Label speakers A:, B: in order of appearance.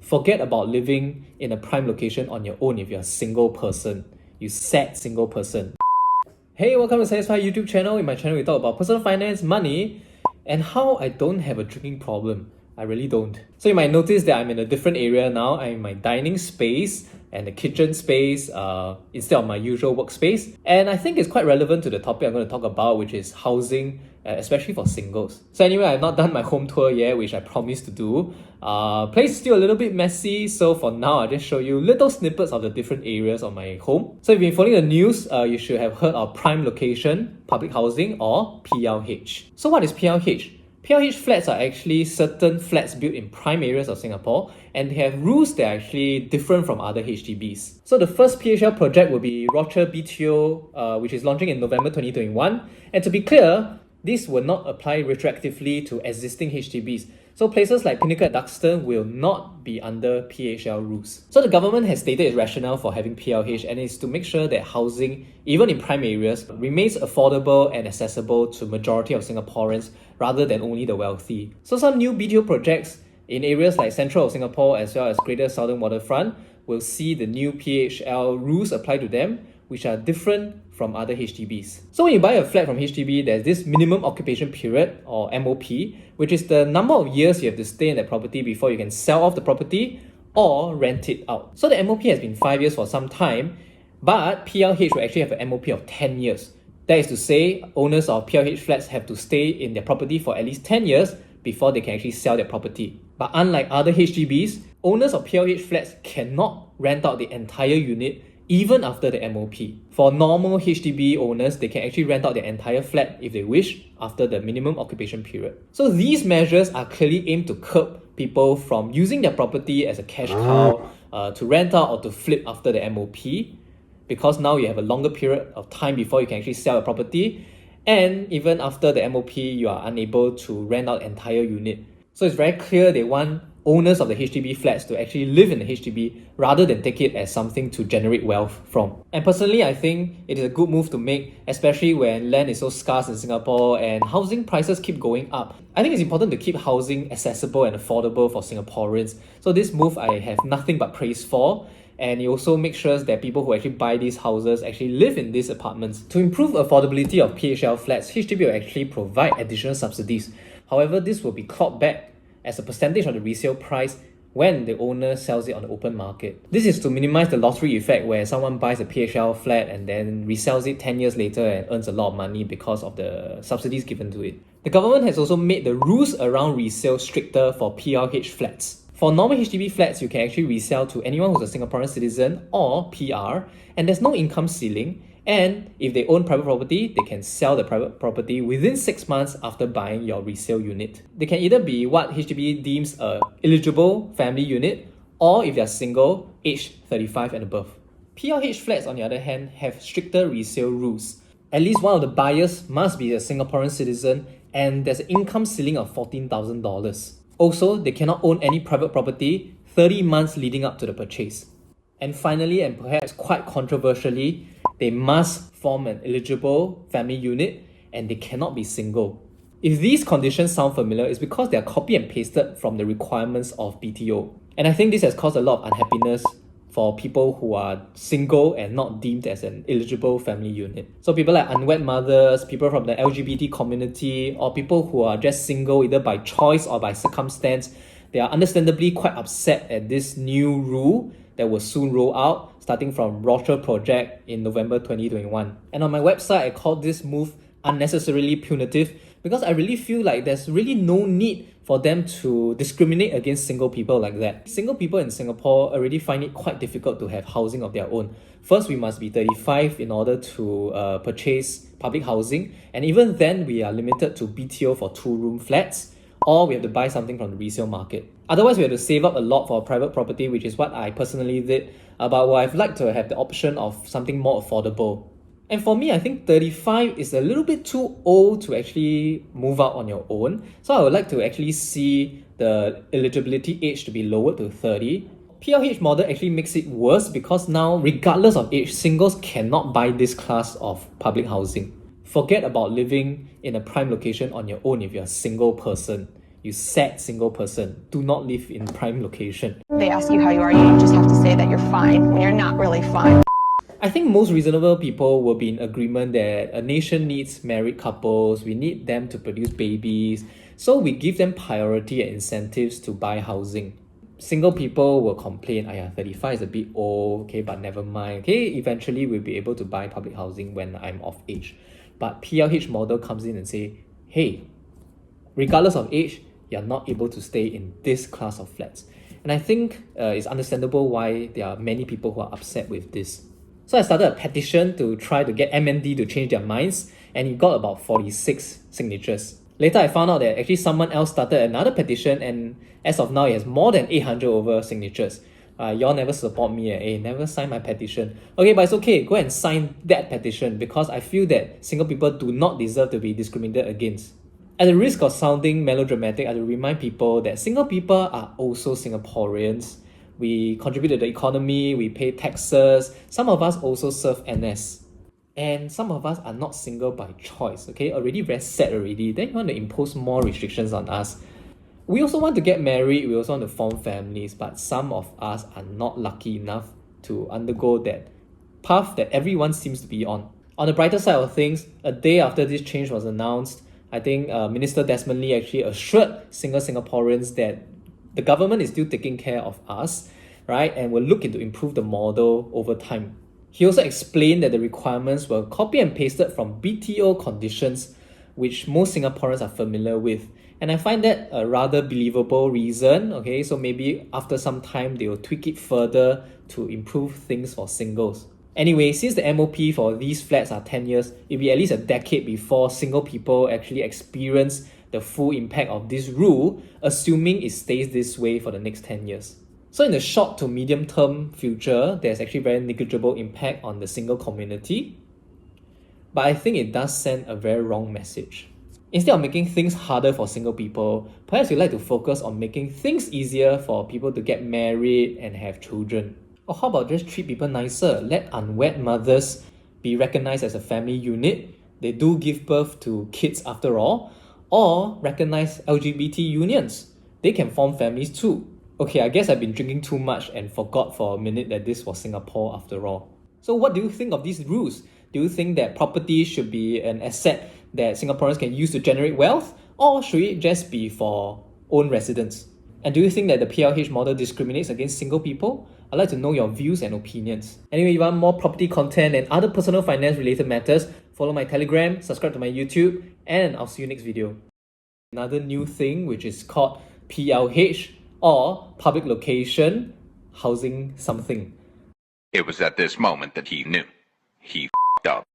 A: Forget about living in a prime location on your own if you're a single person. You sad single person. Hey, welcome to Satisfy YouTube channel. In my channel, we talk about personal finance, money, and how I don't have a drinking problem. I really don't. So you might notice that I'm in a different area now. I'm in my dining space and the kitchen space instead of my usual workspace. And I think it's quite relevant to the topic I'm going to talk about, which is housing, especially for singles. So anyway, I've not done my home tour yet, which I promised to do. Place is still a little bit messy, so for now I'll just show you little snippets of the different areas of my home. So if you've been following the news, you should have heard of prime location, public housing, or PLH. So what is PLH? PLH flats are actually certain flats built in prime areas of Singapore, and they have rules that are actually different from other HDBs. So the first PHL project will be Rochor BTO, which is launching in November 2021. And to be clear, this will not apply retroactively to existing HDBs. So places like Pinnacle at Duxton will not be under PHL rules. So the government has stated its rationale for having PLH, and it's to make sure that housing, even in prime areas, remains affordable and accessible to majority of Singaporeans rather than only the wealthy. So some new BTO projects in areas like central of Singapore as well as Greater Southern Waterfront will see the new PHL rules apply to them, which are different from other HDBs. So when you buy a flat from HDB, there's this minimum occupation period, or MOP, which is the number of years you have to stay in that property before you can sell off the property or rent it out. So the MOP has been 5 years for some time, but PLH will actually have an MOP of 10 years. That is to say, owners of PLH flats have to stay in their property for at least 10 years before they can actually sell their property. But unlike other HDBs, owners of PLH flats cannot rent out the entire unit even after the MOP. For normal HDB owners, they can actually rent out their entire flat if they wish after the minimum occupation period. So these measures are clearly aimed to curb people from using their property as a cash cow to rent out or to flip after the MOP, because now you have a longer period of time before you can actually sell a property, and even after the MOP, you are unable to rent out the entire unit. So it's very clear they want owners of the HDB flats to actually live in the HDB rather than take it as something to generate wealth from. And personally, I think it is a good move to make, especially when land is so scarce in Singapore and housing prices keep going up. I think it's important to keep housing accessible and affordable for Singaporeans. So this move I have nothing but praise for. And it also makes sure that people who actually buy these houses actually live in these apartments. To improve affordability of PHL flats, HDB will actually provide additional subsidies. However, this will be clawed back as a percentage of the resale price when the owner sells it on the open market. This is to minimize the lottery effect where someone buys a PHL flat and then resells it 10 years later and earns a lot of money because of the subsidies given to it. The government has also made the rules around resale stricter for PLH flats. For normal HDB flats, you can actually resell to anyone who's a Singaporean citizen or PR, and there's no income ceiling. And if they own private property, they can sell the private property within 6 months after buying your resale unit. They can either be what HDB deems a eligible family unit, or if they're single, aged 35 and above. PLH flats, on the other hand, have stricter resale rules. At least one of the buyers must be a Singaporean citizen, and there's an income ceiling of $14,000. Also, they cannot own any private property 30 months leading up to the purchase. And finally, and perhaps quite controversially, they must form an eligible family unit and they cannot be single. If these conditions sound familiar, it's because they are copy and pasted from the requirements of BTO. And I think this has caused a lot of unhappiness for people who are single and not deemed as an eligible family unit. So people like unwed mothers, people from the LGBT community, or people who are just single either by choice or by circumstance, they are understandably quite upset at this new rule that will soon roll out, starting from Rochor project in November 2021. And on my website, I called this move unnecessarily punitive because I really feel like there's really no need for them to discriminate against single people like that. Single people in Singapore already find it quite difficult to have housing of their own. First, we must be 35 in order to purchase public housing, and even then we are limited to BTO for 2-room flats, or we have to buy something from the resale market. Otherwise, we have to save up a lot for a private property, which is what I personally did, but I'd like to have the option of something more affordable. And for me, I think 35 is a little bit too old to actually move out on your own. So I would like to actually see the eligibility age to be lowered to 30. PLH model actually makes it worse because now, regardless of age, singles cannot buy this class of public housing. Forget about living in a prime location on your own if you're a single person. You sad single person. Do not live in prime location.
B: They ask you how you are, you just have to say that you're fine when you're not really fine.
A: I think most reasonable people will be in agreement that a nation needs married couples, we need them to produce babies, so we give them priority and incentives to buy housing. Single people will complain, 35 is a bit old, okay, but never mind. Okay, eventually we'll be able to buy public housing when I'm of age. But PLH model comes in and say, hey, regardless of age, you're not able to stay in this class of flats. And I think it's understandable why there are many people who are upset with this. So I started a petition to try to get MND to change their minds, and it got about 46 signatures. Later I found out that actually someone else started another petition, and as of now it has more than 800 over signatures. Y'all never support me, never sign my petition. Okay, but it's okay, go and sign that petition because I feel that single people do not deserve to be discriminated against. At the risk of sounding melodramatic, I will remind people that single people are also Singaporeans. We contribute to the economy, we pay taxes, some of us also serve NS. And some of us are not single by choice, okay? Already very sad already, then you want to impose more restrictions on us. We also want to get married, we also want to form families, but some of us are not lucky enough to undergo that path that everyone seems to be on. On the brighter side of things, a day after this change was announced, I think Minister Desmond Lee actually assured single Singaporeans that the government is still taking care of us, right? And will look into improve the model over time. He also explained that the requirements were copy and pasted from BTO conditions, which most Singaporeans are familiar with. And I find that a rather believable reason, okay? So maybe after some time, they will tweak it further to improve things for singles. Anyway, since the MOP for these flats are 10 years, it'll be at least a decade before single people actually experience the full impact of this rule, assuming it stays this way for the next 10 years. So in the short to medium term future, there's actually very negligible impact on the single community. But I think it does send a very wrong message. Instead of making things harder for single people, perhaps we'd like to focus on making things easier for people to get married and have children. Or how about just treat people nicer? Let unwed mothers be recognized as a family unit. They do give birth to kids after all. Or recognize LGBT unions. They can form families too. Okay, I guess I've been drinking too much and forgot for a minute that this was Singapore after all. So what do you think of these rules? Do you think that property should be an asset that Singaporeans can use to generate wealth? Or should it just be for own residents? And do you think that the PLH model discriminates against single people? I'd like to know your views and opinions. Anyway, if you want more property content and other personal finance related matters, follow my Telegram, subscribe to my YouTube, and I'll see you next video. Another new thing which is called PLH or public location housing something.
C: It was at this moment that he knew. He f***ed up.